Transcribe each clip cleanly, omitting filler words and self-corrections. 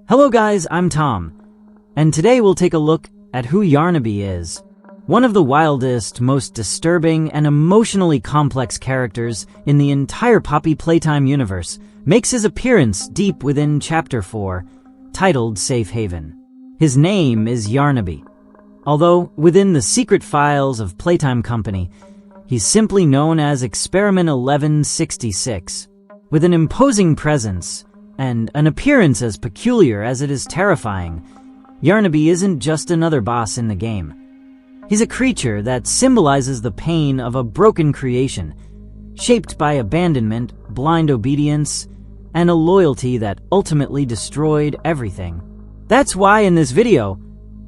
Hello guys, I'm Tom, and today we'll take a look at who Yarnaby is. One of the wildest, most disturbing, and emotionally complex characters in the entire Poppy Playtime universe makes his appearance deep within Chapter 4, titled Safe Haven. His name is Yarnaby, although within the secret files of Playtime Company, he's simply known as Experiment 1166. With an imposing presence and an appearance as peculiar as it is terrifying, Yarnaby isn't just another boss in the game. He's a creature that symbolizes the pain of a broken creation, shaped by abandonment, blind obedience, and a loyalty that ultimately destroyed everything. That's why in this video,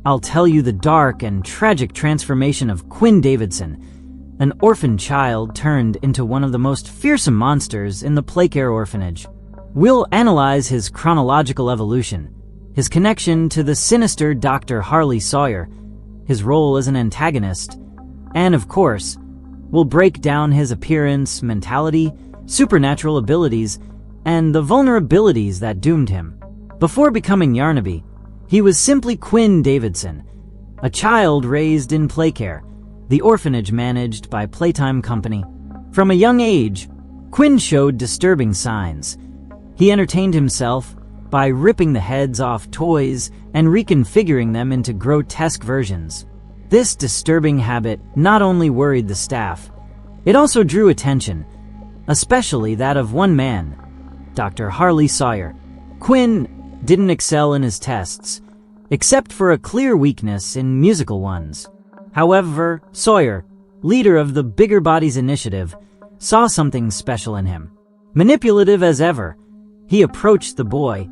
I'll tell you the dark and tragic transformation of Quinn Davidson, an orphan child turned into one of the most fearsome monsters in the Playcare orphanage. We'll analyze his chronological evolution, his connection to the sinister Dr. Harley Sawyer, his role as an antagonist, and of course, we'll break down his appearance, mentality, supernatural abilities, and the vulnerabilities that doomed him. Before becoming Yarnaby, he was simply Quinn Davidson, a child raised in Playcare, the orphanage managed by Playtime Company. From a young age, Quinn showed disturbing signs. He entertained himself by ripping the heads off toys and reconfiguring them into grotesque versions. This disturbing habit not only worried the staff, it also drew attention, especially that of one man, Dr. Harley Sawyer. Quinn didn't excel in his tests, except for a clear weakness in musical ones. However, Sawyer, leader of the Bigger Bodies Initiative, saw something special in him. Manipulative as ever, he approached the boy,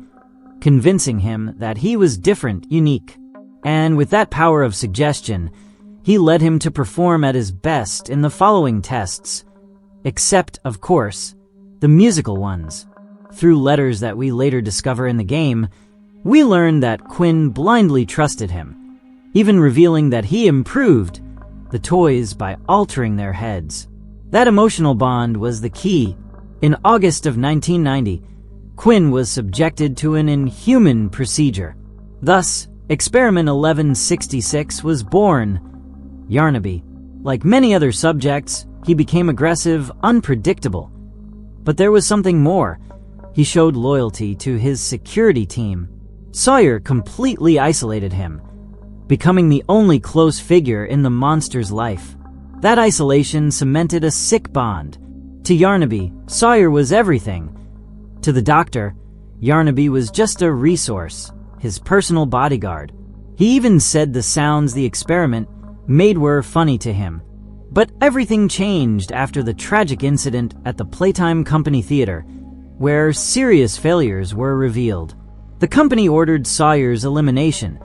convincing him that he was different, unique. And with that power of suggestion, he led him to perform at his best in the following tests, except, of course, the musical ones. Through letters that we later discover in the game, we learn that Quinn blindly trusted him, even revealing that he improved the toys by altering their heads. That emotional bond was the key. In August of 1990, Quinn was subjected to an inhuman procedure. Thus, Experiment 1166 was born. Yarnaby. Like many other subjects, he became aggressive, unpredictable. But there was something more. He showed loyalty to his security team. Sawyer completely isolated him, becoming the only close figure in the monster's life. That isolation cemented a sick bond. To Yarnaby, Sawyer was everything. To the doctor, Yarnaby was just a resource, his personal bodyguard. He even said the sounds the experiment made were funny to him. But everything changed after the tragic incident at the Playtime Company Theater, where serious failures were revealed. The company ordered Sawyer's elimination,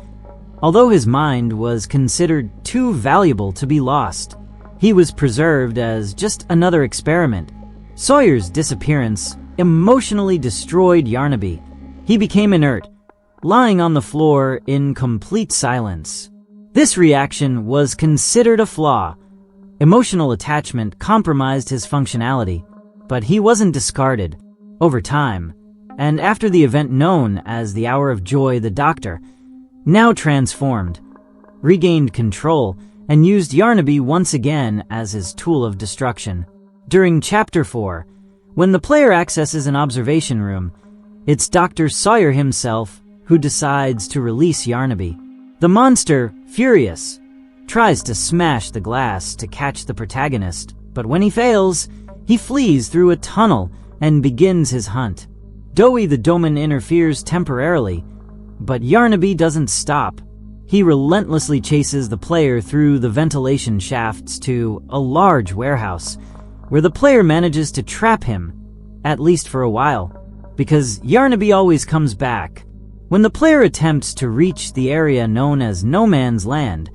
although his mind was considered too valuable to be lost. He was preserved as just another experiment. Sawyer's disappearance emotionally destroyed Yarnaby. He became inert, lying on the floor in complete silence. This reaction was considered a flaw. Emotional attachment compromised his functionality, but he wasn't discarded. Over time, and after the event known as the Hour of Joy, the Doctor, now transformed, regained control, and used Yarnaby once again as his tool of destruction. During Chapter 4, when the player accesses an observation room, it's Dr. Sawyer himself who decides to release Yarnaby. The monster, furious, tries to smash the glass to catch the protagonist, but when he fails, he flees through a tunnel and begins his hunt. Dowie the Doman interferes temporarily, but Yarnaby doesn't stop. He relentlessly chases the player through the ventilation shafts to a large warehouse, where the player manages to trap him, at least for a while, because Yarnaby always comes back. When the player attempts to reach the area known as No Man's Land,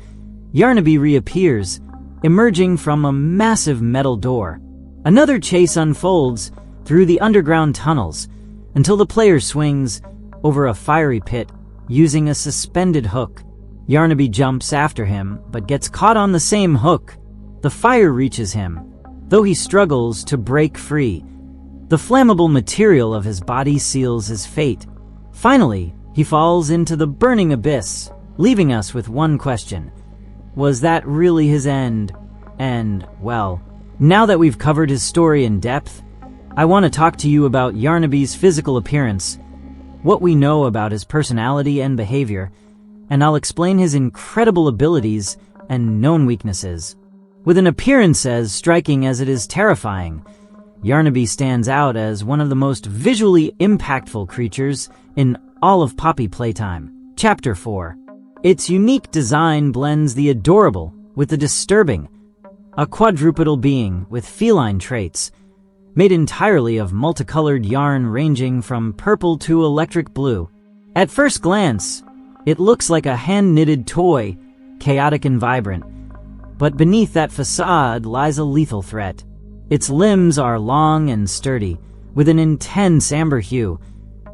Yarnaby reappears, emerging from a massive metal door. Another chase unfolds through the underground tunnels until the player swings over a fiery pit using a suspended hook. Yarnaby jumps after him, but gets caught on the same hook. The fire reaches him, though he struggles to break free. The flammable material of his body seals his fate. Finally, he falls into the burning abyss, leaving us with one question. Was that really his end? And, well, now that we've covered his story in depth, I want to talk to you about Yarnaby's physical appearance, what we know about his personality and behavior, and I'll explain his incredible abilities and known weaknesses. With an appearance as striking as it is terrifying, Yarnaby stands out as one of the most visually impactful creatures in all of Poppy Playtime. Chapter 4. Its unique design blends the adorable with the disturbing, a quadrupedal being with feline traits, made entirely of multicolored yarn ranging from purple to electric blue. At first glance, it looks like a hand-knitted toy, chaotic and vibrant, but beneath that facade lies a lethal threat. Its limbs are long and sturdy, with an intense amber hue,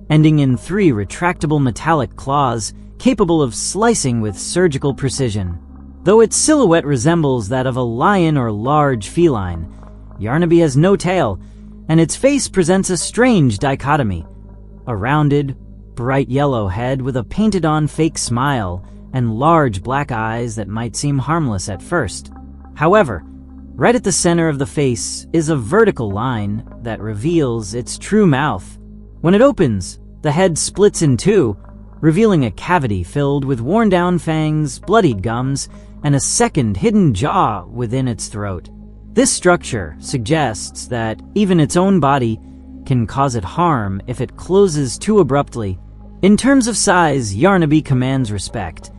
ending in 3 retractable metallic claws capable of slicing with surgical precision. Though its silhouette resembles that of a lion or large feline, Yarnaby has no tail, and its face presents a strange dichotomy. A rounded, bright yellow head with a painted-on fake smile and large black eyes that might seem harmless at first. However, right at the center of the face is a vertical line that reveals its true mouth. When it opens, the head splits in 2, revealing a cavity filled with worn-down fangs, bloodied gums, and a second hidden jaw within its throat. This structure suggests that even its own body can cause it harm if it closes too abruptly. In terms of size, Yarnaby commands respect.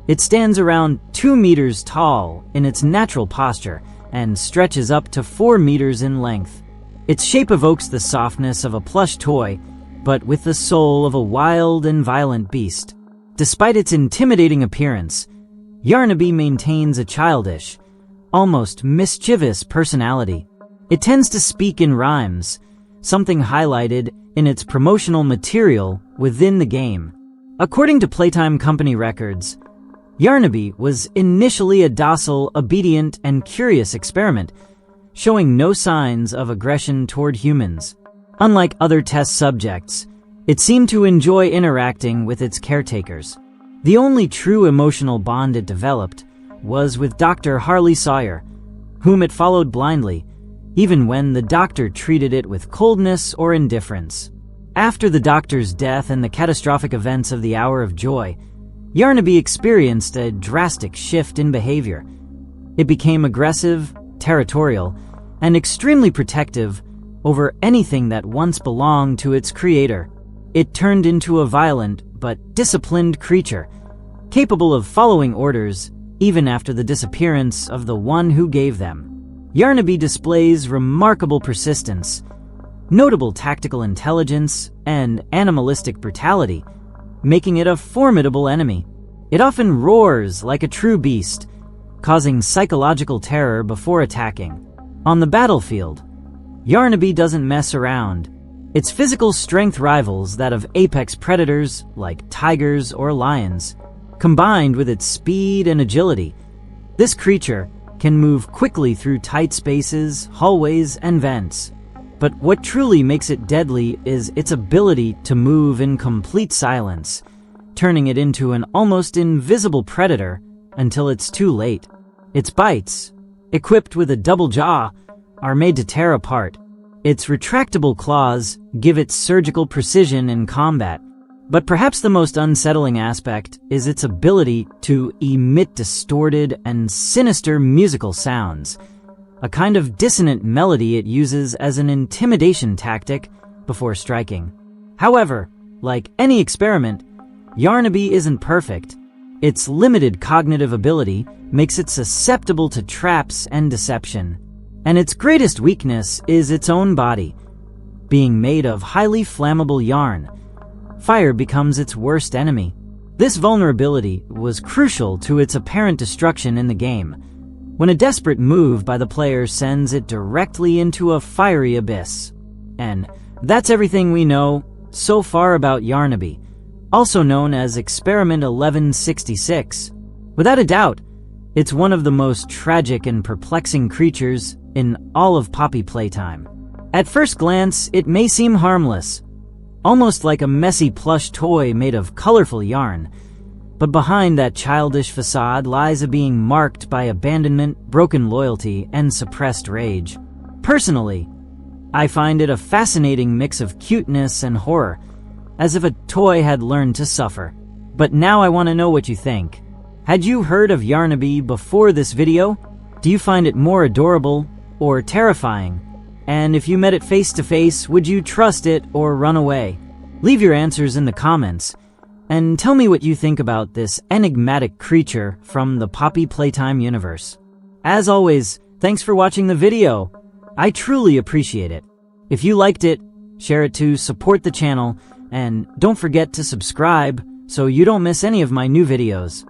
It stands around 2 meters tall in its natural posture and stretches up to 4 meters in length. Its shape evokes the softness of a plush toy, but with the soul of a wild and violent beast. Despite its intimidating appearance, Yarnaby maintains a childish, almost mischievous personality. It tends to speak in rhymes, something highlighted in its promotional material within the game. According to Playtime Company records, Yarnaby was initially a docile, obedient, and curious experiment, showing no signs of aggression toward humans. Unlike other test subjects, it seemed to enjoy interacting with its caretakers. The only true emotional bond it developed was with Dr. Harley Sawyer, whom it followed blindly, even when the doctor treated it with coldness or indifference. After the doctor's death and the catastrophic events of the Hour of Joy, Yarnaby experienced a drastic shift in behavior. It became aggressive, territorial, and extremely protective over anything that once belonged to its creator. It turned into a violent but disciplined creature, capable of following orders even after the disappearance of the one who gave them. Yarnaby displays remarkable persistence, notable tactical intelligence, and animalistic brutality, making it a formidable enemy. It often roars like a true beast, causing psychological terror before attacking. On the battlefield, Yarnaby doesn't mess around. Its physical strength rivals that of apex predators like tigers or lions. Combined with its speed and agility, this creature can move quickly through tight spaces, hallways, and vents. But what truly makes it deadly is its ability to move in complete silence, turning it into an almost invisible predator until it's too late. Its bites, equipped with a double jaw, are made to tear apart. Its retractable claws give it surgical precision in combat. But perhaps the most unsettling aspect is its ability to emit distorted and sinister musical sounds, a kind of dissonant melody it uses as an intimidation tactic before striking. However, like any experiment, Yarnaby isn't perfect. Its limited cognitive ability makes it susceptible to traps and deception. And its greatest weakness is its own body. Being made of highly flammable yarn, fire becomes its worst enemy. This vulnerability was crucial to its apparent destruction in the game, when a desperate move by the player sends it directly into a fiery abyss. And that's everything we know so far about Yarnaby, also known as Experiment 1166. Without a doubt, it's one of the most tragic and perplexing creatures in all of Poppy Playtime. At first glance, it may seem harmless, almost like a messy plush toy made of colorful yarn. But behind that childish facade lies a being marked by abandonment, broken loyalty, and suppressed rage. Personally, I find it a fascinating mix of cuteness and horror, as if a toy had learned to suffer. But now I want to know what you think. Had you heard of Yarnaby before this video? Do you find it more adorable or terrifying? And if you met it face to face, would you trust it or run away? Leave your answers in the comments, and tell me what you think about this enigmatic creature from the Poppy Playtime universe. As always, thanks for watching the video. I truly appreciate it. If you liked it, share it to support the channel, and don't forget to subscribe so you don't miss any of my new videos.